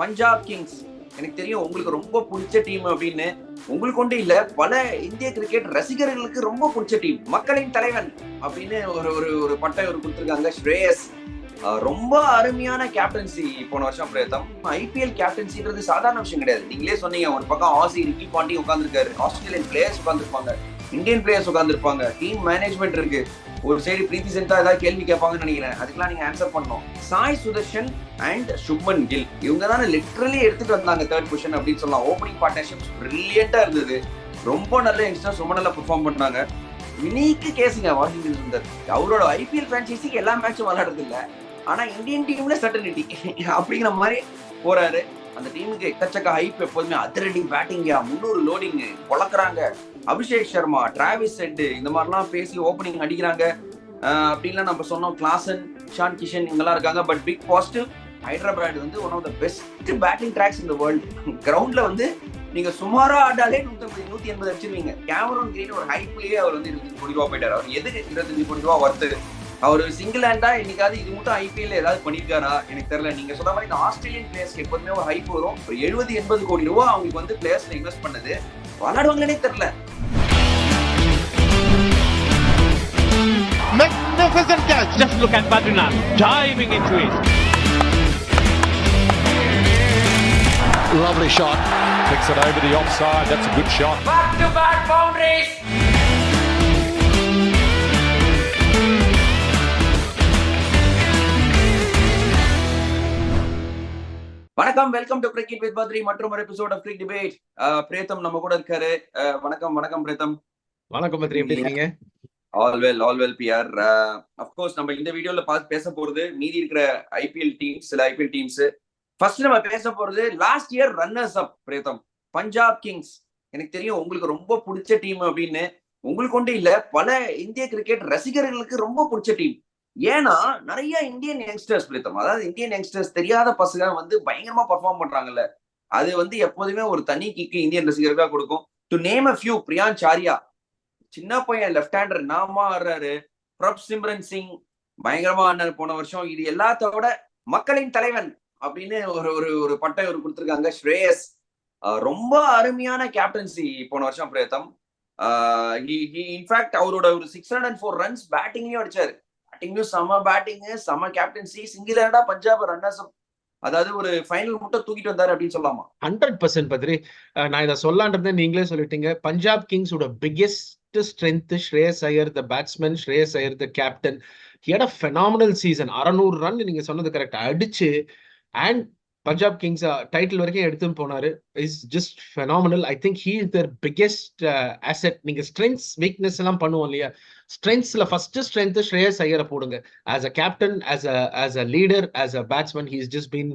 Punjab Kings. எனக்கு தெரியும் உங்களுக்கு ரொம்ப பிடிச்ச டீம் அப்படின்னு. உங்களுக்கு கொண்டு இல்ல, பல இந்திய கிரிக்கெட் ரசிகர்களுக்கு ரொம்ப பிடிச்ச டீம். மக்களின் தலைவன் அப்படின்னு ஒரு ஒரு ஒரு பட்டம் ஒரு கொடுத்திருக்காங்க ஸ்ரேயஸ். ரொம்ப அருமையான கேப்டன்சி போன வருஷம் பிரேதம். ஐபிஎல் கேப்டன்சின்றது சாதாரண விஷயம் கிடையாது. நீங்களே சொன்னீங்க, ஒரு பக்கம் ஆசி ரிக்கி பாண்டி உட்காந்துருக்காரு, ஆஸ்திரேலியன் பிளேயர்ஸ் உட்காந்துருப்பாங்க, இந்தியன் பிளேயர்ஸ் உட்காந்துருப்பாங்க, டீம் மேனேஜ்மெண்ட் இருக்கு. ஒரு சைடு பிரீத்தி சென்டா ஏதாவது கேள்வி கேட்பாங்கன்னு நினைக்கிறேன், அதுக்கெல்லாம் நீங்க ஆன்சர் பண்ணணும். சாய் சுதர்ஷன் அண்ட் சுப்மன் கில், இவங்க தானே லிட்டரலி எடுத்துட்டு வந்தாங்க தேர்ட் பொசிஷன் அப்படின்னு சொல்லலாம். ஓப்பனிங் பார்ட்னர்ஷிப் பிரில்லியண்டா இருந்தது. ரொம்ப நல்ல யங்ஸ்டர்ஸ் ரொம்ப நல்லா பெர்ஃபார்ம் பண்ணாங்க. யுனிக் கேஸுங்க வாஷிங்டன் சுந்தர். அவரோட ஐபிஎல் பிரான்ச்சைஸிக்கு எல்லா மேட்சும் விளையாடுறது இல்ல, ஆனா இந்தியன் டீம்ல சர்டனிட்டி அப்படிங்கிற மாதிரி போறாரு. அந்த டீமுக்கு எக்கச்சக்க ஹைப், எப்போதுமே அதிரடி பேட்டிங்கா, 300 லோடிங் பொழக்கிறாங்க. அபிஷேக் சர்மா, டிராவிஸ் ஹெட் இந்த மாதிரிலாம் பேசி ஓப்பனிங் அடிக்கிறாங்க அப்படின்லாம் நம்ம சொன்னோம். கிளாசன், ஷான் கிஷன் இவங்கெல்லாம் இருக்காங்க. பட் பிக் பாசிட்டிவ், ஹைதராபாத் வந்து one of the best batting tracks in the world. கிரவுண்ட்ல வந்து நீங்க சுமாரா ஆடாலே 180 அடிச்சிருவீங்க. கேமரூன் கிரீன் ஒரு ஹைப்லயே அவர் வந்து 25 கோடி ரூபா போயிட்டாரு. அவர் எதுக்கு 25 கோடி ரூபா ஒர்த்து? அவர் சிங்கிள் ஹேண்டா இன்னைக்காவது இது மட்டும் ஐபிஎல் ஏதாவது பண்ணிருக்காரா எனக்கு தெரியல. நீங்க சொன்ன மாதிரி இந்த ஆஸ்திரேலியன் பிளேயர்ஸ்க்கு எப்போதுமே ஒரு ஹைப் வரும். ஒரு 70-80 கோடி ரூபா அவங்களுக்கு வந்து பிளேயர்ஸ்ல இன்வெஸ்ட் பண்ணது, விளையாடுவாங்களே தெரியல. Magnificent catch. Just look at Badrinath diving into it. Lovely shot. Picks it over the offside. That's a good shot. Back to back boundaries. வணக்கம், welcome to cricket with Badri மற்றும் ஒரு எபிசோட் ஆஃப் கிரிக் டிபேட். பிரேதம் நம்ம கூட இருக்காரு. வணக்கம் வணக்கம் பிரேதம். வணக்கம் பத்ரி, எப்படி இருக்கீங்க? All well PR. அஃப்கோர்ஸ் நம்ம இந்த வீடியோல பார்த்து பேச போறது மீதி இருக்கிற ஐபிஎல் டீம்ஸ், சில ஐபிஎல் டீம்ஸ். ஃபர்ஸ்ட் நம்ம பேச போறது last year runners up Preetham, Punjab Kings. எனக்கு தெரியும் உங்களுக்கு ரொம்ப பிடிச்ச டீம் அப்படின்னு. உங்களுக்கு கொண்டு இல்ல, பல இந்திய கிரிக்கெட் ரசிகர்களுக்கு ரொம்ப பிடிச்ச டீம். ஏன்னா நிறைய இந்தியன் யங்ஸ்டர்ஸ் பிரேதம், அதாவது இந்தியன் யங்ஸ்டர்ஸ் தெரியாத பசங்க வந்து பயங்கரமா பர்ஃபார்ம் பண்றாங்கல்ல, அது வந்து எப்போதுமே ஒரு தனி கிக்கு இந்தியன் ரசிகர்களா கொடுக்கும். டு நேம் அ ஃபியூ, பிரியான் சாரியா சின்ன பையன் லெஃப்ட் ஹேண்டர் நாமா ஆடுறாரு, பிரப் சிம்ரன் சிங் பயங்கரமா ஆடினாரு போன வருஷம். இது எல்லாத்தோட மக்களின் தலைவன் அப்படின்னு ஒரு ஒரு ஒரு பட்டம் ஒரு கொடுத்திருக்காங்க ஸ்ரேயஸ். ரொம்ப அருமையான கேப்டன்சி போன வருஷம் பிரேதம். இன்ஃபேக்ட் அவரோட ஒரு 604 ரன்ஸ் பேட்டிங்லயும் அடிச்சாரு. பேட்டிங்லயும் செம பேட்டிங், செம கேப்டன்சி, சிங்கிள் ஹேண்டா பஞ்சாப் ரன்னர்ஸ் அப், அதாவது ஒரு ஃபைனல் மட்டும் தூக்கிட்டு வந்தாரு அப்படின்னு சொல்லலாமா? 100% பத்ரி, நான் இதை சொல்லான்றதை நீங்களே சொல்லிட்டீங்க. பஞ்சாப் கிங்ஸோட biggest strength Shreyas Iyer, the batsman Shreyas Iyer, the captain. He had a phenomenal season. 600 ரன் நீங்க சொன்னது கரெக்ட் அடிச்சு, அண்ட் பஞ்சாப் கிங்ஸ் டைட்டில் வரைக்கும் எடுத்துன்னு போனாரு. Is just phenomenal. I think he is their biggest asset. நீங்க ஸ்ட்ரென்த்ஸ் வீக்னஸ் எல்லாம் பண்ணுவோம் இல்லையா, ஸ்ட்ரென்த்ஸ்ல ஃபர்ஸ்ட் ஸ்ட்ரென்த் ஸ்ரேயஸ் ஐயரை போடுங்க. As a captain, as a leader, as a batsman, he is just been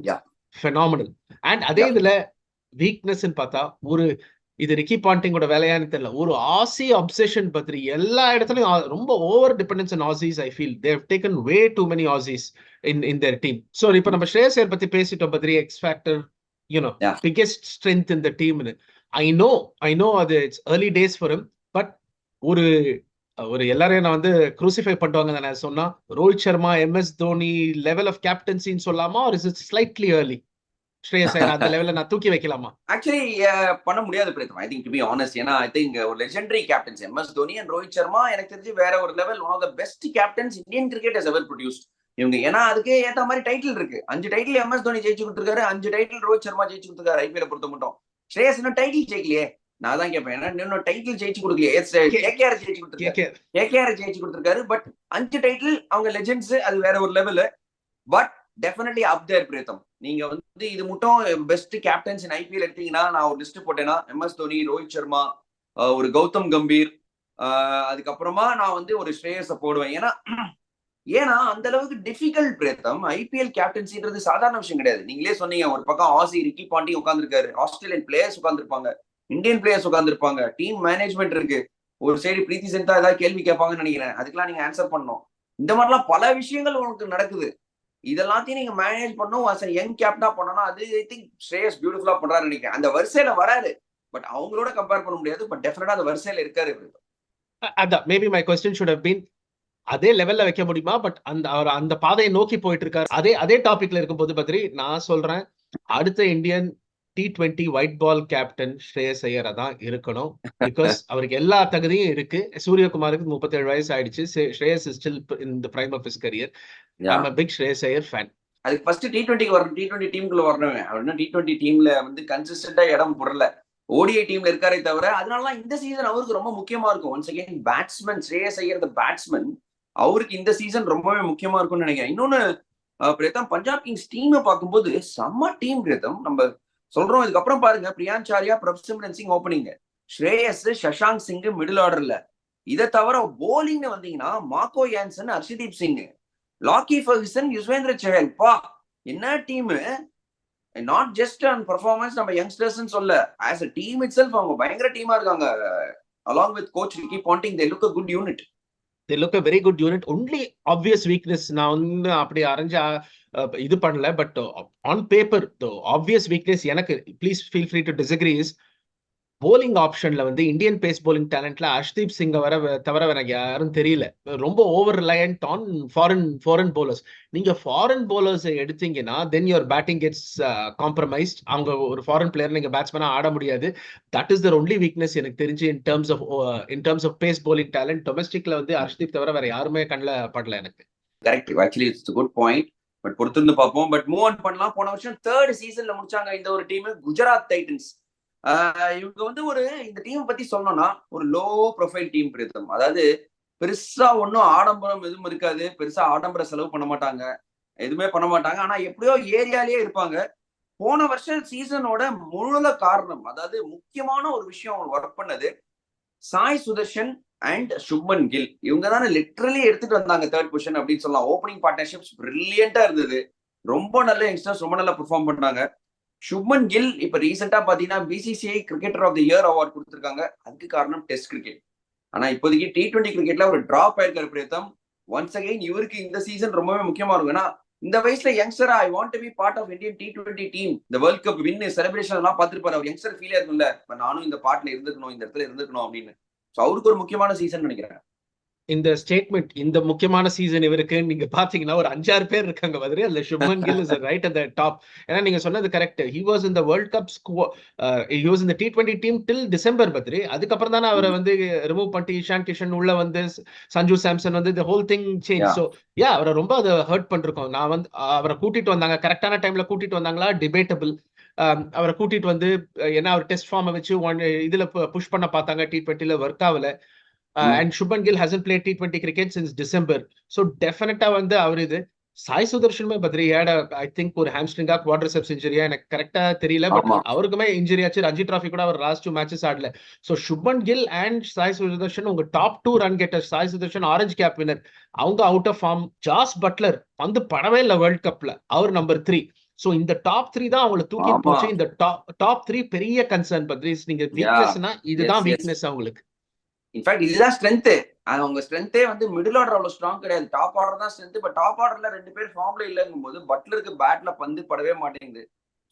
phenomenal. And அதே இதுல வீக்னஸ் பார்த்தா, ஒரு இது ரிக்கி பாண்டிங்கோட வேலையான்னு தெரியல, ஒரு ஆசி அப்செஷன் பத்ரி. எல்லா இடத்துலயும் ரொம்ப over dependence on Aussies. I feel they have taken way too many Aussies in their team. So இப்ப நம்ம ஸ்ரேயஸ் ஐயர் பத்தி பேசிட்டோம் Badri, X factor, biggest strength in the team. I know அது it's early days for him, but ஒரு எல்லாரையும் நான் வந்து crucify பண்ணுவாங்க நான் சொன்னா, Rohit Sharma, MS Dhoni level of கேப்டன்சின்னு சொல்லாமா, or is it slightly early? ஸ்ரேயஸ் ஐயர் அந்த லெவல்ல நான் தூக்கி வைக்கலாமா? ஆக்சுவலி பண்ண முடியாது Preetham, I think, to be honest. ஏன்னா ஐ திங்க் ஒரு legendary captains MS Dhoni and Rohit Sharma எனக்கு தெரிஞ்சு வேற ஒரு level, one of the best captains Indian cricket has ever produced இவங்க. ஏன்னா அதுக்கு ஏத்த மாதிரி டைட்டில் இருக்கு. 5 டைட்டில் MS தோனி ஜெயிச்சு கொடுத்துருக்காரு, 5 டைட்டில் ரோஹித் சர்மா ஜெயிச்சு கொடுத்துருக்காரு ஐபிஎல் பொறுத்த மட்டும். ஸ்ரேயஸ் இன்னும் டைட்டில் ஜெயிக்கலையே. நான் தான் கேட்பேன், ஏன்னா இன்னும் டைட்டில் ஜெயிச்சு கொடுக்கலையே. கேகேஆர் ஜெயிச்சு கொடுத்துருக்காரு. பட் 5 டைட்டில் அவங்க லெஜெண்ட்ஸ், அது வேற ஒரு லெவல். பட் டெஃபினெட்லி அப் தேர் பிரேதம். நீங்க வந்து இது மட்டும் பெஸ்ட் கேப்டன்ஸ் இன் ஐபிஎல் எடுத்தீங்கன்னா, நான் ஒரு லிஸ்ட் போட்டேன்னா MS தோனி, ரோஹித் சர்மா, ஒரு கௌதம் கம்பீர், அதுக்கப்புறமா நான் வந்து ஒரு ஸ்ரேயஸை போடுவேன். ஏன்னா அந்த அளவுக்கு டிஃபிகல்ட் பிரேதம். ஐபிஎல் கேப்டன்சின்றது சாதாரண விஷயம் கிடையாது. நீங்களே சொன்னீங்க, ஒரு பக்கம் ஆசி ரிக்கி பாண்டி உட்காந்துருக்காரு, ஆஸ்திரேலியன் பிளேயர்ஸ் உட்காந்துருப்பாங்க, இந்தியன் பிளேயர்ஸ் உட்காந்துருப்பாங்க, டீம் மேனேஜ்மெண்ட் இருக்கு. ஒரு சைடு பிரீத்தி சென்டா ஏதாவது கேள்வி கேட்பாங்கன்னு நினைக்கிறேன், அதுக்கெல்லாம் நீங்க ஆன்சர் பண்ணணும். இந்த மாதிரிலாம் பல விஷயங்கள் உங்களுக்கு நடக்குது. இதெல்லாத்தையும் நீங்க மேனேஜ் பண்ணும் அஸ் யங் கேப்டனா பண்ணணும். அது ஐ திங்க் ஸ்ரேயஸ் பியூட்டிஃபுல்லா பண்றாரு நினைக்கிறேன். அந்த வரிசையில வராரு, பட் அவங்களோட கம்பேர் பண்ண முடியாது. பட் டெஃபினட்டா அந்த வரிசையில இருக்காரு. அதான் maybe my question should have been, அதே லெவல்ல வைக்க முடியுமா? பட் அந்த பாதையை நோக்கி போயிட்டு இருக்காரு. அதே டாபிக்ல இருக்கும்போது பத்ரி, நான் சொல்றேன், அடுத்த Indian T20 white ball captain ஸ்ரேயஸ் ஐயரா தான் இருக்கணும். பிகாஸ் அவருக்கு எல்லா தகுதியும் இருக்கு. சூரியகுமாருக்கு 37 வயசு ஆயிடுச்சு. Shreyas is still in the prime of his career. I am a big Shreyas Iyer fan. அதுக்கு ஃபர்ஸ்ட் T20 வரணும், T20 டீமுக்குள்ள வரணும். அப்படின்னா T20 டீம்ல வந்து கன்சிஸ்டன்டா இடம் போடல. ஓடிஐ டீம்ல இருக்காரே தவிர, அதனாலதான் இந்த சீசன் அவருக்கு ரொம்ப முக்கியமா இருக்கும். Once again batsman Shreyas Iyer the batsman, அவருக்கு இந்த சீசன் ரொம்பவே முக்கியமா இருக்கும்னு நினைக்கிறேன். இன்னொன்னு பிரேதம், பஞ்சாப் கிங்ஸ் டீமை பார்க்கும்போது செம்ம டீம் பிரேதம். நம்ம சொல்றோம், இதுக்கப்புறம் பாருங்க, பிரியான்சாரியா, பிரப்சிம்ரன் சிங் ஓப்பனிங், ஸ்ரேயஸ், சஷாங்க் சிங் மிடில் ஆர்டர்ல. இதை தவிர போலிங்னு வந்தீங்கன்னா Marco Jansen, Harshdeep Singh, Lockie Ferguson, Yuzvendra Chahal. பா, என்ன team! Not just on performance, நம்ம யங்ஸ்டர்ஸ் சொல்ல, as a team itself அவங்க பயங்கர டீமா இருக்காங்க. along with coach Ricky Ponting, they look a good unit. They look a very good unit. Only obvious weakness நான் வந்து அப்படி அரைஞ்சா இது பண்ணல, but on paper obvious weakness எனக்கு, please feel free to disagree, is bowling ஆப்ஷன்ல வந்து Indian pace bowling டேலண்ட்ல ஹர்ஷ்தீப் சிங்கை தவிர எனக்கு யாரும் தெரியல. ரொம்ப over reliant on foreign bowlers. நீங்க ஃபாரின் போலர்ஸ் எடுத்தீங்கன்னா then your batting gets compromised. அவங்க ஒரு ஃபாரின் பிளேயர் நீங்க பேட்ஸ்மேனா ஆட முடியாது. That is their only weakness எனக்கு தெரிஞ்சு in terms of pace bowling talent. டொமஸ்டிக்ல வந்து ஹர்ஷ்தீப் தவிர வேற யாருமே கண்ணில் படல எனக்கு. Correct, actually it's good point. But பொறுத்திருந்து பார்ப்போம். பட் மூவ் ஆன் பண்ணலாம். போன வருஷம் 3rd சீசன்ல முடிச்சாங்க இந்த ஒரு டீம், குஜராத் டைட்டன்ஸ். இவங்க வந்து இந்த டீம் பத்தி சொல்லணும்னா ஒரு லோ ப்ரொஃபைல் டீம் பிரேதம். அதாவது பெருசா ஒன்னும் ஆடம்பரம் எதுவும் இருக்காது, பெருசா ஆடம்பர செலவு பண்ண மாட்டாங்க, எதுவுமே பண்ண மாட்டாங்க. ஆனா எப்படியோ ஏரியாலேயே இருப்பாங்க. போன வருஷம் சீசனோட முழு காரணம், அதாவது முக்கியமான ஒரு விஷயம் அவங்க ஒர்க் பண்ணது, சாய் சுதர்ஷன் அண்ட் சுப்மன் கில். இவங்க தானே லிட்டரலி எடுத்துட்டு வந்தாங்க 3rd பொசிஷன் அப்படின்னு சொல்லலாம். ஓப்பனிங் பார்ட்னர்ஷிப்ஸ் பிரில்லியண்டா இருந்தது. ரொம்ப நல்ல யங்ஸ்டர்ஸ் ரொம்ப நல்லா பெர்ஃபார்ம் பண்ணாங்க. சுப்மன் கில் இப்ப ரீசெண்டா பாத்தீங்கன்னா BCCI cricketer of the year award கொடுத்திருக்காங்க. அதுக்கு காரணம் டெஸ்ட் கிரிக்கெட். ஆனா இப்போதைக்கு T20 கிரிக்கெட்ல ஒரு டிராப் ஆயிருக்காரு பிரேதம். ஒன்ஸ் அகைன் இவருக்கு இந்த சீசன் ரொம்பவே முக்கியமா இருக்கும். ஏன்னா இந்த வயசுல யங்ஸ்டரா I want to be part of Indian T20 team, இந்த வேர்ல்ட் கப் வின் செலிப்ரேஷன் எல்லாம் பார்த்திருப்பாரு. அவர் யங்ஸ்டர் ஃபீலே இருக்கும்ல, நானும் இந்த பார்ட்ல இருந்துக்கணும், இந்த இடத்துல இருந்துக்கணும் அப்படின்னு. ஸோ அவருக்கு ஒரு முக்கியமான சீசன் நினைக்கிறேன். இந்த ஸ்டேட்மெண்ட், இந்த முக்கியமான சீசன் இவருக்கு நீங்க பாத்தீங்கன்னா ஒரு 5-6 பேர் இருக்காங்க பதிரி. அதுல Shubman Gill is right at the top. ஏன்னா நீங்க சொன்னது correct. He was in the world cup he was in the T20 team till December Badri. அதுக்கப்புறம் தானே அவரை வந்து ரிமூவ் பண்ணிட்டு இஷான் கிஷன் உள்ள வந்து சஞ்சு சாம்சன் வந்து the whole thing change. So yeah, அவரை ரொம்ப அதை ஹர்ட் பண்ணிருக்கோம். நான் வந்து அவரை கூட்டிட்டு வந்தாங்க, கரெக்டான டைம்ல கூட்டிட்டு வந்தாங்களா டிபேட்டபிள். அவரை கூட்டிட்டு வந்து ஏன்னா அவர் டெஸ்ட் ஃபார்மை வச்சு இதுல புஷ் பண்ண பார்த்தாங்க, T20ல ஒர்க் ஆகல. And Shubman Gill hasn't played T20 cricket since December. So definitely வந்து அவர் இது. Sai சுதர்ஷனுமே Badri had I think ஒரு ஹாம்ஸ்ட்ரிங்கா குவாட்ரிசெப்ஸ் இன்ஜுரியா எனக்கு கரெக்டா தெரியல, பட் அவருக்குமே இன்ஜுரி ஆச்சு. ரஞ்சி டிராஃபி கூட அவர் லாஸ்ட் 2 மேட்சஸ் ஆடல. ஸோ சுப்மன் கில் அண்ட் சாய் சுதர்ஷன் உங்க top 2 run getter. Sai Sudharsan orange cap winner, அவங்க out of form. Jos Buttler வந்து படவே இல்லை வேர்ல்ட் கப்ல, அவர் நம்பர் 3. சோ இந்த டாப் 3 தான் அவங்களை தூக்கி போச்சு. இந்த டாப் 3 பெரிய கன்சர்ன் பத்ரி. நீங்க வீக்னஸ்னா இதுதான் வீக்னஸ் அவங்களுக்கு. இன்ஃபேக்ட் இதுதான் ஸ்ட்ரென்த். அவங்க ஸ்ட்ரென்த்தே வந்து மிடில் ஆர்டர் அவ்வளவு ஸ்ட்ராங் கிடையாது, டாப் ஆர்டர் தான் ஸ்ட்ரென்த். பட் டாப் ஆர்டர்ல 2 பேர் ஃபார்ம்ல இல்லங்கும் போது பட்லருக்கு பேட்ல பந்து படவே மாட்டேங்குது.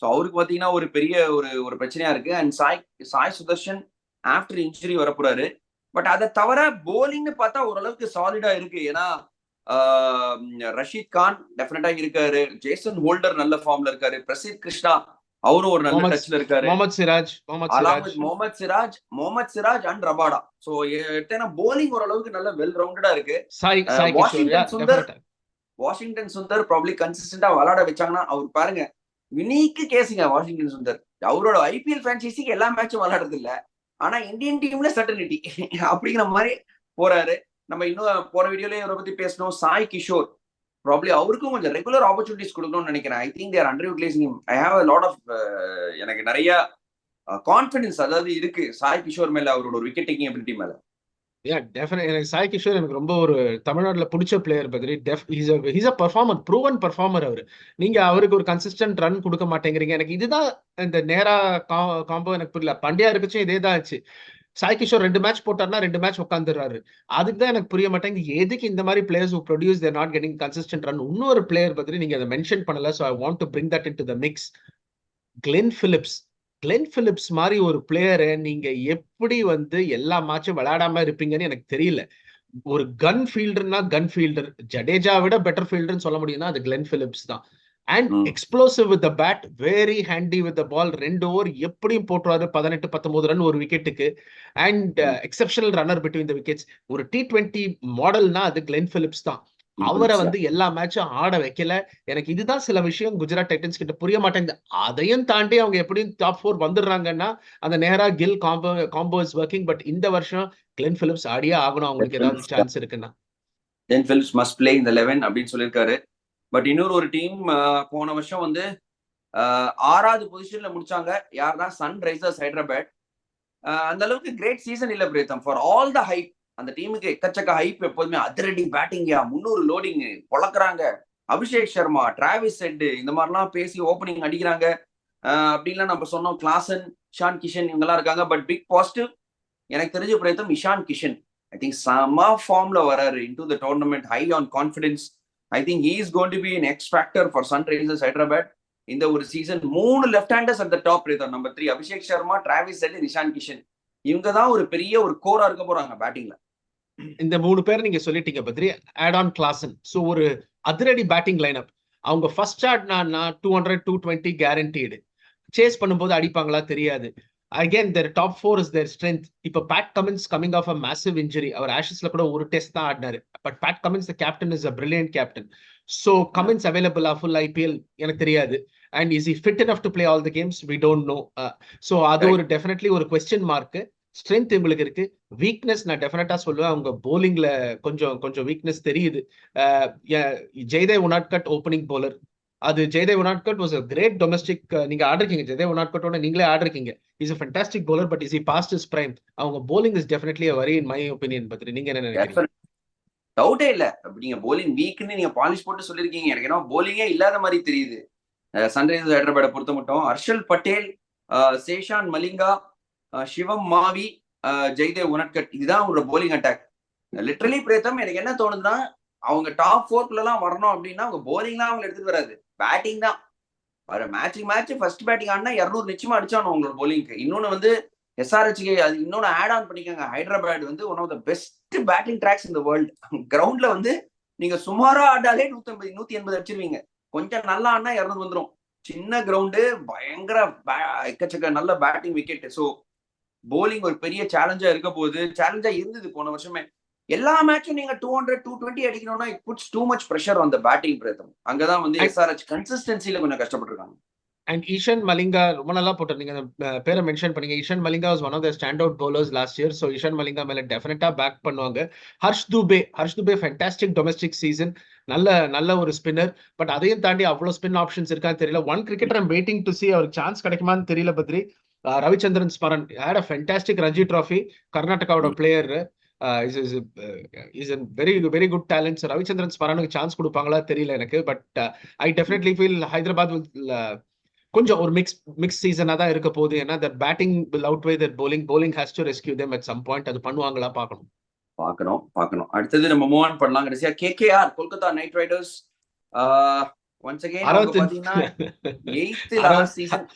ஸோ அவருக்கு பாத்தீங்கன்னா ஒரு பெரிய ஒரு பிரச்சனையா இருக்கு. And Sai Sudharsan after injury வரப்போறாரு. பட் அதை தவிர போலிங்னு பார்த்தா ஓரளவுக்கு சாலிடா இருக்கு. ஏன்னா ரஷீத் கான் டெஃபினட்டா இருக்காரு, ஜேசன் ஹோல்டர் நல்ல ஃபார்ம்ல இருக்காரு, பிரசித் கிருஷ்ணா அவரும் ஒரு நல்ல டச்ல இருக்காரு, Mohammed Siraj and Rabada. So எத்தனை போலிங் ஓரளவுக்கு நல்ல வெல் ரவுண்டடா இருக்கு. வாஷிங்டன் சுந்தர் ப்ராபப்லி கன்சிஸ்டன்டா விளையாட வச்சாங்கன்னா, அவர் பாருங்க யுனிக் கேஸுங்க வாஷிங்டன் சுந்தர். அவரோட IPL பிரான்சைஸிக்கு எல்லா மேட்சும் விளையாடுறது இல்ல, ஆனா இந்தியன் டீம்ல சர்டனிட்டி அப்படிங்கிற மாதிரி போறாரு. நம்ம இன்னும் போற வீடியோலயே இவரை பத்தி பேசணும். சாய் கிஷோர் ப்ராப்ளி அவருக்கும் கொஞ்சம் ரெகுலர் ஆப்பர்ச்சுனிட்டிஸ் கொடுக்கணும்னு நினைக்கிறேன். I think they're under utilising him. I have a lot of எனக்கு நிறைய கான்ஃபிடன்ஸ் அதாவது இருக்கு சாய் கிஷோர் மேல, அவரோட ஒரு விக்கெட் டேக்கிங் எபிலிட்டி மேல. எனக்கு சாய் கிஷோர் எனக்கு ரொம்ப ஒரு தமிழ்நாட்டுல பிடிச்ச player Badri. He's a performer, proven performer அவரு. நீங்க அவருக்கு ஒரு கன்சிஸ்டன்ட் ரன் கொடுக்க மாட்டேங்கிறீங்க. எனக்கு இதுதான் இந்த நேரா காம்போ எனக்கு புரியல. பண்டியா இருக்குச்சு இதே தான் ஆச்சு. சாய் கிஷோர் 2 மேட்ச் போட்டார்னா 2 மேட்ச் உட்காந்துறாரு. அதுக்கு தான் எனக்கு புரிய மாட்டேங்குது, எதுக்கு இந்த மாதிரி players who produce they're not getting consistent run. இன்னொரு பிளேயர் பத்தி நீங்க அதை மென்ஷன் பண்ணல, so I want to bring that into the mix. Glenn Phillips மாதிரி ஒரு பிளேயரை நீங்க எப்படி வந்து எல்லா மேட்சும் விளையாடாம இருப்பீங்கன்னு எனக்கு தெரியல. ஒரு கன் ஃபீல்டர்னா கன் ஃபீல்டர், ஜடேஜா விட பெட்டர் ஃபீல்டர்னு சொல்ல முடியும்னா அது கிளென் பிலிப்ஸ் தான். And explosive with the bat, very handy with the ball. 2 over எப்படியும் போட்டுருவாரு, 18-19 ரன் ஒரு விக்கெட்டுக்கு. And exceptional runner between the wickets. ஒரு T20 மாடல்னா அது கிளென் பிலிப்ஸ் தான். அவரை வந்து எல்லா மேட்சும் ஆட வைக்கல. எனக்கு இதுதான் சில விஷயம் குஜராத் டைட்டன்ஸ் கிட்ட புரிய மாட்டேங்குது. அதையும் தாண்டி அவங்க எப்படியும் டாப் 4 வந்துடுறாங்கன்னா அந்த நேரா Gill combo is working. But இந்த வருஷம் கிளென் பிலிப்ஸ் ஆடியே ஆகணும், அவங்களுக்கு ஏதாவது சான்ஸ் இருக்குன்னா. கிளென் பிலிப்ஸ் மஸ்ட் பிளே இந்த 11 அப்படின்னு சொல்லியிருக்காரு. பட் இன்னொரு ஒரு டீம் போன வருஷம் வந்து 6வது பொசிஷன்ல முடிச்சாங்க. யாருன்னா சன்ரைசர்ஸ் ஹைதராபாத். அந்த அளவுக்கு கிரேட் சீசன் இல்ல Preetham. For all the hype, அந்த டீமுக்கு எக்கச்சக்க ஹைப். எப்போதுமே அதிரடி பேட்டிங்கா, 300 லோடிங் பொழக்கிறாங்க. அபிஷேக் சர்மா, டிராவிஸ் ஹெட் இந்த மாதிரிலாம் பேசி ஓப்பனிங் அடிக்கிறாங்க அப்படின்லாம் நம்ம சொன்னோம். கிளாசன், இஷான் கிஷன் இவங்கெல்லாம் இருக்காங்க. பட் பிக் பாசிட்டிவ் எனக்கு தெரிஞ்ச பிரேத்தம் இஷான் கிஷன். ஐ திங்க் செம ஃபார்ம்ல வராரு into the tournament, high on confidence. I think he is going to be an X factor for Sunrisers Hyderabad in the ஒரு season. 3 left handers at the top rata. Number 3 Abhishek Sharma, Travis head, Nishan Kishan. இவங்க தான் ஒரு பெரிய ஒரு கோரா இருக்க போறாங்க பேட்டிங்ல. இந்த 3 பேர் நீங்க சொல்லிட்டீங்க Badri. Add on Klaasen. So ஒரு அதிரடி பேட்டிங் லைனப். அவங்க ஃபர்ஸ்ட் ஸ்டார்ட் 200 220 கேரண்டீடு. சேஸ் பண்ணும்போது அடிப்பாங்களா தெரியாது. Again, their top 4 is their strength. இப்ப Pat Cummins coming off a massive injury. அவர் ஆஷஸ்ல கூட ஒரு டெஸ்ட் தான் ஆடினாரு. But Pat Cummins the captain is a brilliant captain. So Cummins available full IPL எனக்கு தெரியாது. And is he fit enough to play all the games? We don't know. So அது ஒரு definitely ஒரு question mark. Strength உங்களுக்கு இருக்கு. Weakness நான் டெஃபினட்டா சொல்லுவேன். அவங்க போலிங்ல கொஞ்சம் வீக்னஸ் தெரியுது. Jaydev Unadkat opening bowler. அது Jaydev Unadkat was a great domestic. நீங்க ஆடிருக்கீங்க ஜெய்தேவ் உனாட்கட்டோட, நீங்களே ஆடிருக்கீங்க. Is a fantastic bowler, but is he past his prime? அவங்க bowling is definitely a worry in my opinion. Badri, நீங்க என்ன நினைக்கிறீங்க? டவுட்டே இல்ல. நீங்க போலிங் வீக்னு நீங்க பாலிஷ் போட்டு சொல்லிருக்கீங்க. எனக்கு என்ன போலிங்கே இல்லாத மாதிரி தெரியுது சன்ரைசர்ஸ் ஹைதராபாத்தை பொறுத்த மட்டும். ஹர்ஷல் பட்டேல், சேஷான் மலிங்கா, சிவம் மாவி, ஜெய்தேவ் உனாட்கட், இதுதான் அவங்களோட போலிங் அட்டாக். லிட்டரலி பிரேத்தம் எனக்கு என்ன தோணுதுன்னா, அவங்க டாப் 4 எல்லாம் வரணும் அப்படின்னா அவங்க போலிங் தான் அவங்க எடுத்துட்டு வராது, பேட்டிங் தான். மேட்ச் ஃபர்ஸ்ட் பேட்டிங் ஆனா 200 நிச்சயமா அடிச்சானு அவங்களோட போலிங்க்கு. இன்னொன்னு வந்து SRHக்கு அது இன்னொன்னு ஆட் ஆன் பண்ணிக்கோங்க. ஹைதராபாத் வந்து one of the best batting tracks in the world. கிரவுண்ட்ல வந்து நீங்க சுமாரா ஆடாலே 150 180 அடிச்சிருவீங்க. கொஞ்சம் நல்லா ஆனா 200 வந்துடும். சின்ன கிரவுண்டு, பயங்கர எக்கச்சக்க நல்ல பேட்டிங் விக்கெட். ஸோ போலிங் ஒரு பெரிய சேலஞ்சா இருக்க போகுது. சேலஞ்சா இருந்தது போன வருஷமே. எல்லா மேட்சும் நீங்க 200 220 அடிக்கணும்னா it puts too much pressure on the batting Preetham. அங்கதான் வந்து SRH கன்சிஸ்டன்சில கொஞ்சம் கஷ்டப்பட்டிருக்காங்க. And Ishan Malinga, ரொம்ப நல்லா போட்டிருந்தீங்க. பேரை மென்ஷன் பண்ணீங்க. Ishan Malinga was one of the standout bowlers last year. So Ishan Malinga மேல டெஃபினட்டா பேக் பண்ணுவாங்க. Harsh Dubey fantastic domestic season. நல்ல ஒரு ஸ்பின்னர். பட் அதையும் தாண்டி அவ்வளவு ஸ்பின் ஆப்ஷன்ஸ் இருக்கான்னு தெரியல. One cricketer I'm waiting to see, அவருக்கு சான்ஸ் கிடைக்குமான்னு தெரியல Badri. Ravichandran Smaran had a fantastic Ranji trophy. கர்நாடகாவோட player. is a very good talent. So Ravichandran ஸ்மரனுக்கு சான்ஸ் கொடுப்பாங்களா தெரியல எனக்கு. But I definitely feel Hyderabad will கொஞ்சம் ஒரு மிக்ஸ் சீசனா தான் இருக்க போகுது. ஏன்னா their batting will outweigh their bowling has to rescue them at some point. அது பண்ணுவாங்களா பார்க்கணும். அடுத்தது நம்ம மூவ் ஆன் பண்ணலாம். கடைசியா KKR, Kolkata night Riders. Once again பாத்தீங்கன்னா 8th லாஸ்ட் சீசன்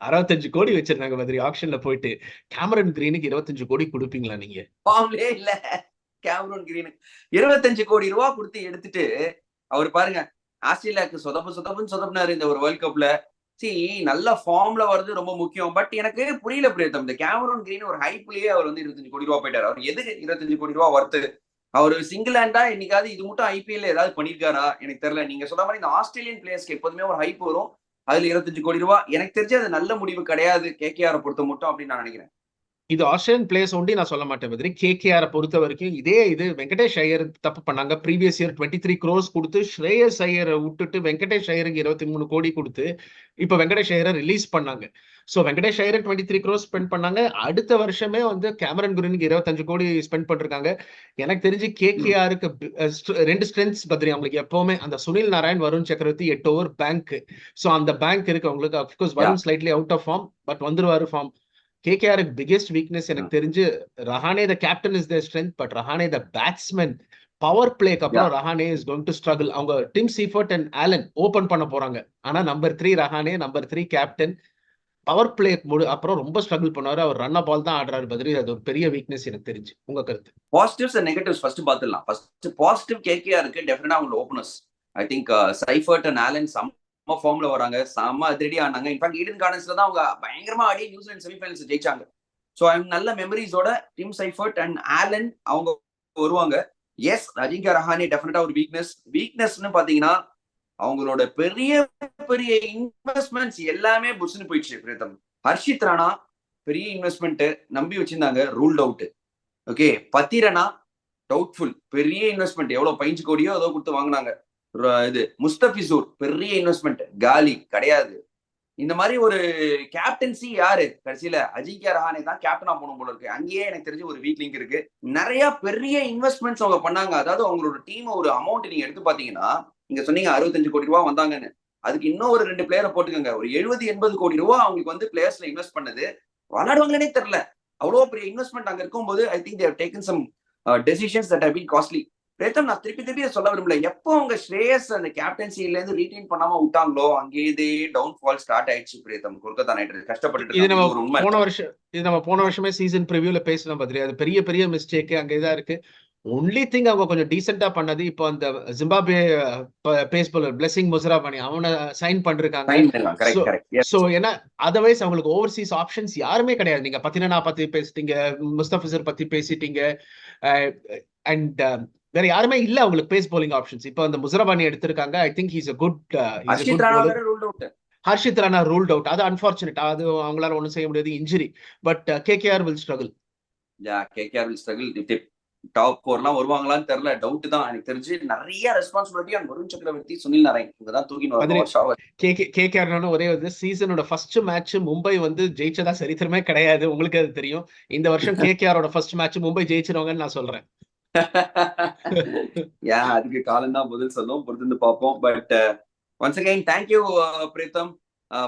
65 கோடி வச்சிருந்தாங்க பத்ரி. ஆக்ஷன்ல போயிட்டு கேமரன் கிரீனுக்கு 25 கோடி கொடுப்பீங்களா நீங்க? ஃபார்ம்லே இல்ல. கேமரன் கிரீனுக்கு 25 கோடி ரூபாய் கொடுத்து எடுத்துட்டு அவர் பாருங்க ஆஸ்திரேலியாவுக்கு சொதப்புனாரு இந்த ஒரு வேர்ல்ட் கப்ல. நல்ல ஃபார்ம்ல வருது ரொம்ப முக்கியம். பட் எனக்கு புரியல பிரேத்தம், இந்த கேமரன் கிரீன் ஒரு ஹைப்லயே அவர் வந்து 25 கோடி ரூபாய் போயிட்டாரு. அவர் எதுக்கு 25 கோடி ரூபாய் வர்த்து? அவர் சிங்கிள் ஹேண்டா என்னைக்காவது இது மட்டும் IPL ஏதாவது பண்ணிருக்காரா எனக்கு தெரியல. நீங்க சொல்ற மாதிரி இந்த ஆஸ்திரேலியன் பிளேயர்ஸ்க்கு எப்போதுமே ஒரு ஹைப் வரும். அதுல 25 கோடி ரூபாய் எனக்கு தெரிஞ்சு அது நல்ல முடிவு கிடையாது KKR பொறுத்த மட்டும் அப்படின்னு நான் நினைக்கிறேன். இது ஆஸ்திரேலியன் பிளேயர்ஸ் ஒண்டி நான் சொல்ல மாட்டேன் பத்ரி. KKR பொறுத்த வரைக்கும் இது வெங்கடேஷ் ஐயர் தப்பு பண்ணாங்க. ப்ரீவியஸ் இயர் 23 crores கொடுத்து ஸ்ரேயஸ் ஐயரை விட்டுட்டு வெங்கடேஷ் ஐயருக்கு 23 கோடி கொடுத்து இப்ப வெங்கடேஷ் ஐயரை ரிலீஸ் பண்ணாங்க. So Venkatesh Iyer 23 crores spend பண்ணாங்க. அடுத்த வருஷமே வந்து கேமரன் குரீனுக்கு 25 கோடி ஸ்பெண்ட் பண்ணிருக்காங்க. எனக்கு தெரிஞ்சு KKRக்கு 2 ஸ்ட்ரென்த்ஸ் பத்ரி. அவங்களுக்கு எப்பவுமே அந்த Sunil Narayan, Varun Chakravarthy 8 over bank. So அந்த பேங்க் இருக்கு அவங்களுக்கு. Of course Varun slightly out of form, but வந்துருவாரு ஃபார்ம். KKRக்கு பிகெஸ்ட் வீக்னஸ் எனக்கு தெரிஞ்சு Rahane the captain is their strength, but Rahane the batsman. Power பிளேக்கு அப்புறம் Rahane is going to struggle. அவங்க Tim Seifert and Allen open பண்ண போறாங்க. ஆனா number 3 Rahane, number 3 captain. Power play அப்புறம் ரொம்ப ஸ்ட்ரகிள் பண்ணாரு. அவர் ரன் பால் தான் ஆடுறாரு பத்ரி. அது ஒரு பெரிய வீக்னஸ் எனக்கு தெரிஞ்சு. உங்க கருத்து? பாசிட்டிவ்ஸ் அண்ட் நெகட்டிவ்ஸ் ஃபர்ஸ்ட் பாத்துடலாம். ஃபர்ஸ்ட் பாசிட்டிவ் KKRக்கு டெஃபினட்டா அவங்க openers. I think Seifert and Allen செம்ம ஃபார்ம்ல வராங்க, செம்ம அதிரடி ஆனாங்க. இன்ஃபேக்ட் ஈடன் கார்டன்ஸ்ல தான் அவங்க பயங்கரமா ஆடி நியூசிலாந்து செமிஃபைனல்ஸ் ஜெயிச்சாங்க. ஸோ நல்ல மெமரிஸோட டிம் சைஃபர்ட் அண்ட் ஆலன் அவங்க வருவாங்க. எஸ், அஜிங்கா ரஹானே டெஃபினட்டா ஒரு வீக்னஸ்னு பாத்தீங்கன்னா அவங்களோட பெரிய பெரிய இன்வெஸ்ட்மெண்ட்ஸ் எல்லாமே புஷ்னு போயிடுச்சு. பிரீத்தம், ஹர்ஷித் ராணா பெரிய இன்வெஸ்ட்மெண்ட் நம்பி வச்சிருந்தாங்க, ruled out. Okay, Pathirana doubtful, பெரிய இன்வெஸ்ட்மெண்ட், எவ்வளவு 15 கோடியோ ஏதோ கொடுத்து வாங்கினாங்க. இது முஸ்தபிசூர் பெரிய இன்வெஸ்ட்மெண்ட், காலி கிடையாது. இந்த மாதிரி ஒரு கேப்டன்சி யாரு கடைசியில அஜிங்கியா ரஹானே தான் கேப்டனா போகணும் போல இருக்கு. அங்கேயே எனக்கு தெரிஞ்சு ஒரு வீக் லிங்க் இருக்கு. நிறைய பெரிய இன்வெஸ்ட்மெண்ட்ஸ் அவங்க பண்ணாங்க. அதாவது அவங்களோட டீம் ஒரு அமௌண்ட் நீங்க எடுத்து பாத்தீங்கன்னா, நீங்க சொன்னீங்க 65 கோடி ரூபாய் வந்தாங்கன்னு, அதுக்கு இன்னும் ஒரு 2 பிளேயரை போட்டுக்கோங்க, ஒரு 70-80 கோடி ரூபாய் அவங்களுக்கு வந்து பிளேயர்ஸ்ல இன்வெஸ்ட் பண்ணது. விளையாடுவாங்களே தெரியல, அவ்வளவு பெரிய இன்வெஸ்ட்மெண்ட் அங்க இருக்கும்போது I think they have taken some decisions that have been costly. Preetham, நான் திருப்பி சொல்ல விரும்பல, எப்போ அவங்க ஸ்ரேயஸ் அந்த கேப்டன்சில இருந்து ரீடைன் பண்ணாம விட்டாங்களோ அங்கேயே டவுன் ஃபால் ஸ்டார்ட் ஆயிடுச்சு. பிரேத்தம், கொல்கத்தா நைட் ரைடர்ஸ் கஷ்டப்பட்டு இது நம்ம போன வருஷமே சீசன் ப்ரிவியூல பேசலாம் பத்திரி, அது பெரிய பெரிய மிஸ்டேக் அங்கேதான் இருக்கு. ஒன்லி திங் அவங்க கொஞ்சம் டீசென்டா பண்ணது, இப்போ அந்த ஜிம்பாப்வே பேஸ் பாலர் பிளெஸிங் முசராபானி அவனை சைன் பண்ணிருக்காங்க. சோ ஏன்னா அதர்வைஸ் அவங்களுக்கு ஓவர்சீஸ் ஆப்ஷன்ஸ் யாருமே கிடையாது. நீங்க பத்தினா பத்தி பேசிட்டீங்க, முஸ்தபிசர் பத்தி பேசிட்டீங்க, அண்ட் வேற யாருமே இல்ல அவங்களுக்கு பேஸ் போலிங் ஆப்ஷன்ஸ். இப்போ அந்த முசராபானி எடுத்திருக்காங்க. I think he's a good Harshit Rana ruled out. அது அன்பார்ச்சுனேட், அது அவங்களால ஒண்ணும் செய்ய முடியாது, injury. But KKR will struggle. KKR will struggle. Top 4 வருவாங்களான்னு தெரியல, டவுட் தான். எனக்கு தெரிஞ்சு நிறைய ரெஸ்பான்சிபிலிட்டி அந்த வருண் சக்கரவர்த்தி, சுனில் நாராயண் இவங்கதான் தூக்கின்னு. கேகேஆர் ஒரே வந்து சீசனோட ஃபர்ஸ்ட் மேட்ச் மும்பை வந்து ஜெயிச்சதா சரித்திரமே கிடையாது, உங்களுக்கு அது தெரியும். இந்த வருஷம் கேகேஆரோட ஃபர்ஸ்ட் மேட்ச் மும்பை ஜெயிச்சிருவாங்கன்னு நான் சொல்றேன். அதுக்கு காலம் தான் பதில் சொல்லும், பொறுத்து பார்ப்போம். But once again thank you Preetham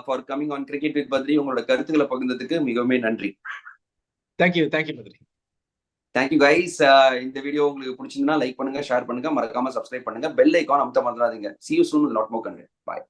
for coming on cricket with Badri. உங்களோட கருத்துக்களை பகிர்ந்ததுக்கு மிகவும் நன்றி. தேங்க்யூ பத்ரி. Thank you guys. இந்த வீடியோ உங்களுக்கு பிடிச்சிருந்தா லைக் பண்ணுங்க, ஷேர் பண்ணுங்க, மறக்காம சப்ஸ்கிரைப் பண்ணுங்க, பெல் ஐகான் அமுத்த மறந்துடாதீங்க. See you soon with a lot more content. Bye.